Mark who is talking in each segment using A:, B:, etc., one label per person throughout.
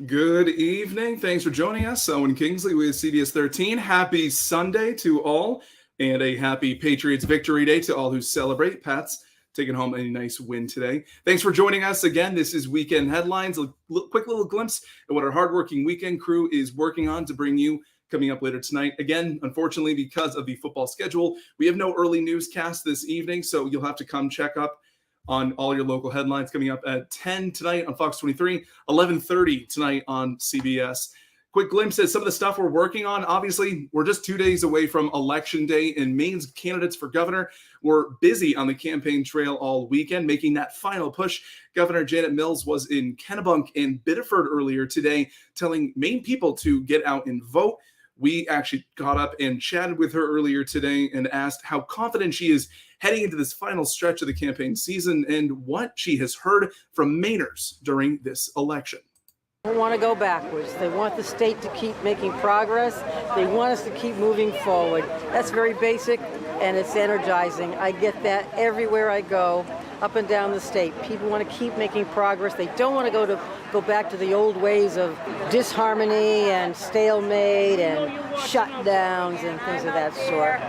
A: Good evening. Thanks for joining us. Owen Kingsley with CBS 13. Happy Sunday to all, and a happy Patriots victory day to all who celebrate. Pats taking home a nice win today. Thanks for joining us again. This is Weekend Headlines, a quick little glimpse at what our hardworking weekend crew is working on to bring you coming up later tonight. Again, unfortunately, because of the football schedule, we have no early newscast this evening, so you'll have to come check up on all your local headlines coming up at 10 tonight on Fox 23, 11:30 tonight on CBS. Quick glimpse at some of the stuff we're working on. Obviously, we're just 2 days away from Election Day, and Maine's candidates for governor were busy on the campaign trail all weekend, making that final push. Governor Janet Mills was in Kennebunk and Biddeford earlier today, telling Maine people to get out and vote. We actually got up and chatted with her earlier today and asked how confident she is heading into this final stretch of the campaign season and what she has heard from Mainers during this election.
B: They don't want to go backwards. They want the state to keep making progress. They want us to keep moving forward. That's very basic, and it's energizing. I get that everywhere I go, up and down the state. People want to keep making progress. They don't want to go back to the old ways of disharmony and stalemate and shutdowns and things of that sort.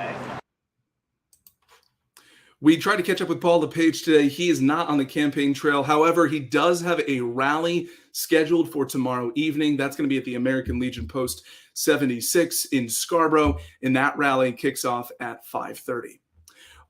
A: We tried to catch up with Paul LePage today. He is not on the campaign trail. However, he does have a rally scheduled for tomorrow evening. That's going to be at the American Legion Post 76 in Scarborough, and that rally kicks off at 5:30.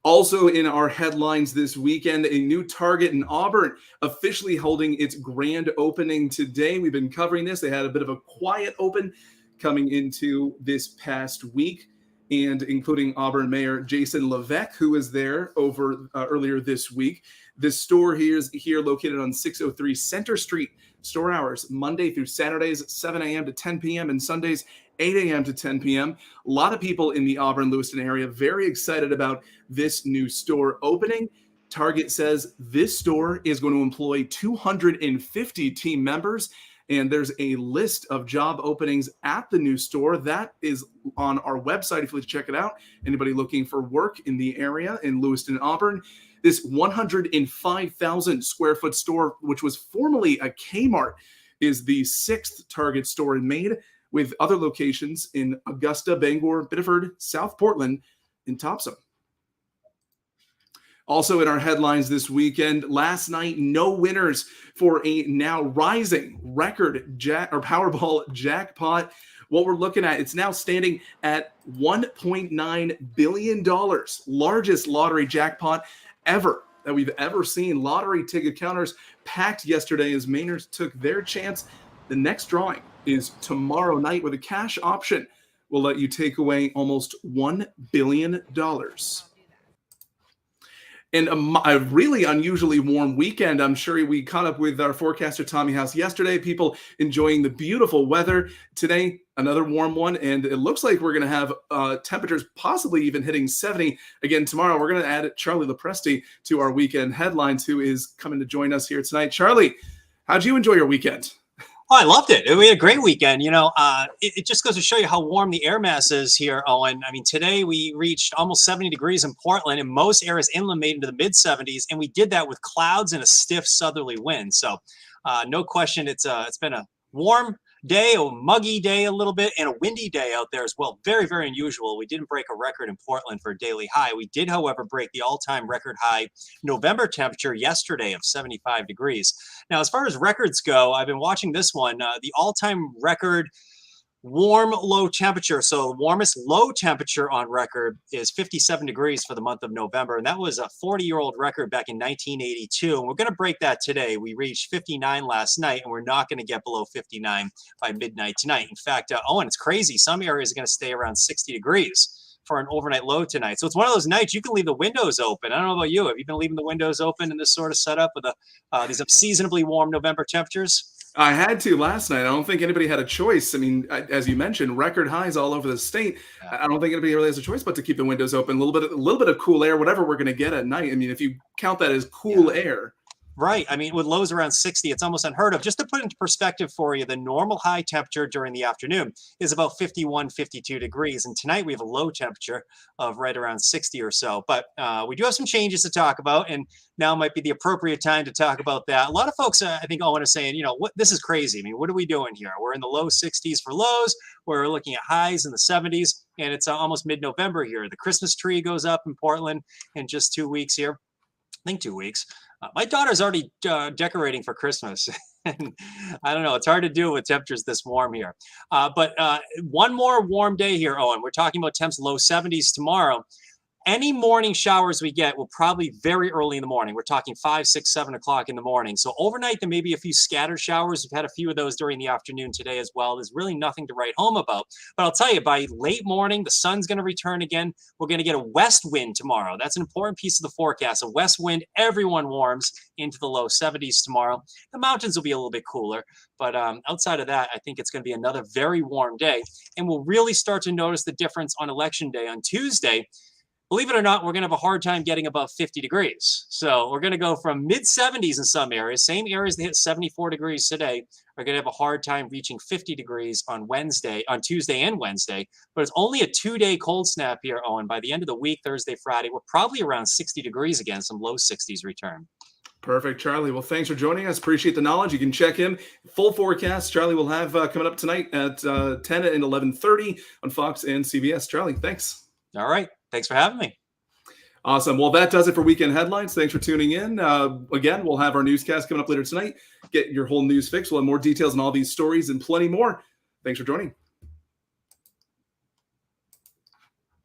A: Also in our headlines this weekend, a new Target in Auburn officially holding its grand opening today. We've been covering this. They had a bit of a quiet open coming into this past week, and including Auburn Mayor Jason Levesque, who was there over earlier this week. This store here is located on 603 Center Street. Store hours Monday through Saturdays, 7 a.m. to 10 p.m. and Sundays, 8 a.m. to 10 p.m. A lot of people in the Auburn-Lewiston area very excited about this new store opening. Target says this store is going to employ 250 team members, and there's a list of job openings at the new store. That is on our website if you'd like to check it out. Anybody looking for work in the area in Lewiston, Auburn. This 105,000 square foot store, which was formerly a Kmart, is the sixth Target store in Maine, with other locations in Augusta, Bangor, Biddeford, South Portland, and Topsom. Also in our headlines this weekend, last night, no winners for a now rising record Powerball jackpot. What we're looking at, it's now standing at $1.9 billion, largest lottery jackpot ever that we've ever seen. Lottery ticket counters packed yesterday as Mainers took their chance. The next drawing is tomorrow night, with a cash option will let you take away almost $1 billion. And a really unusually warm weekend. I'm sure we caught up with our forecaster, Tommy House, yesterday. People enjoying the beautiful weather. Today, another warm one. And it looks like we're going to have temperatures possibly even hitting 70 again tomorrow. We're going to add Charlie Lopresti to our weekend headlines, who is coming to join us here tonight. Charlie, how'd you enjoy your weekend?
C: Oh, I loved it. We had a great weekend. It just goes to show you how warm the air mass is here, Owen. I mean, today we reached almost 70 degrees in Portland, and most areas inland made into the mid 70s, and we did that with clouds and a stiff southerly wind. So, no question, it's been a warm day, a muggy day a little bit, and a windy day out there as well. Very, very unusual. We didn't break a record in Portland for a daily high. We did, however, break the all-time record high November temperature yesterday of 75 degrees. Now, as far as records go, I've been watching this one. The all-time record warm low temperature. So the warmest low temperature on record is 57 degrees for the month of November. And that was a 40-year-old record back in 1982. And we're going to break that today. We reached 59 last night, and we're not going to get below 59 by midnight tonight. In fact, Owen, it's crazy. Some areas are going to stay around 60 degrees for an overnight low tonight. So it's one of those nights you can leave the windows open. I don't know about you. Have you been leaving the windows open in this sort of setup with these unseasonably warm November temperatures?
A: I had to last night. I don't think anybody had a choice. I mean, as you mentioned, record highs all over the state. I don't think anybody really has a choice but to keep the windows open. A little bit of cool air, whatever we're going to get at night. I mean, if you count that as cool air.
C: Right. I mean, with lows around 60, it's almost unheard of. Just to put into perspective for you, the normal high temperature during the afternoon is about 51, 52 degrees. And tonight we have a low temperature of right around 60 or so. But we do have some changes to talk about. And now might be the appropriate time to talk about that. A lot of folks, I think, Owen, are saying, this is crazy. I mean, what are we doing here? We're in the low 60s for lows. We're looking at highs in the 70s. And it's almost mid-November here. The Christmas tree goes up in Portland in just 2 weeks here. I think 2 weeks. My daughter's already decorating for Christmas. And I don't know. It's hard to do with temperatures this warm here. But one more warm day here, Owen. We're talking about temps low 70s tomorrow. Any morning showers we get will probably very early in the morning. We're talking 5, 6, 7 o'clock in the morning. So overnight, there may be a few scattered showers. We've had a few of those during the afternoon today as well. There's really nothing to write home about. But I'll tell you, by late morning, the sun's going to return again. We're going to get a west wind tomorrow. That's an important piece of the forecast. A west wind, everyone warms into the low 70s tomorrow. The mountains will be a little bit cooler. But outside of that, I think it's going to be another very warm day. And we'll really start to notice the difference on Election Day on Tuesday. Believe it or not, we're going to have a hard time getting above 50 degrees. So we're going to go from mid-70s in some areas. Same areas that hit 74 degrees today are going to have a hard time reaching 50 degrees on Tuesday and Wednesday. But it's only a 2-day cold snap here, Owen. By the end of the week, Thursday, Friday, we're probably around 60 degrees again, some low 60s return.
A: Perfect, Charlie. Well, thanks for joining us. Appreciate the knowledge. You can check him. Full forecast Charlie will have coming up tonight at 10 and 11:30 on Fox and CBS. Charlie, thanks.
C: All right. Thanks for having me.
A: Awesome. Well, that does it for Weekend Headlines. Thanks for tuning in. Again, we'll have our newscast coming up later tonight. Get your whole news fix. We'll have more details on all these stories and plenty more. Thanks for joining.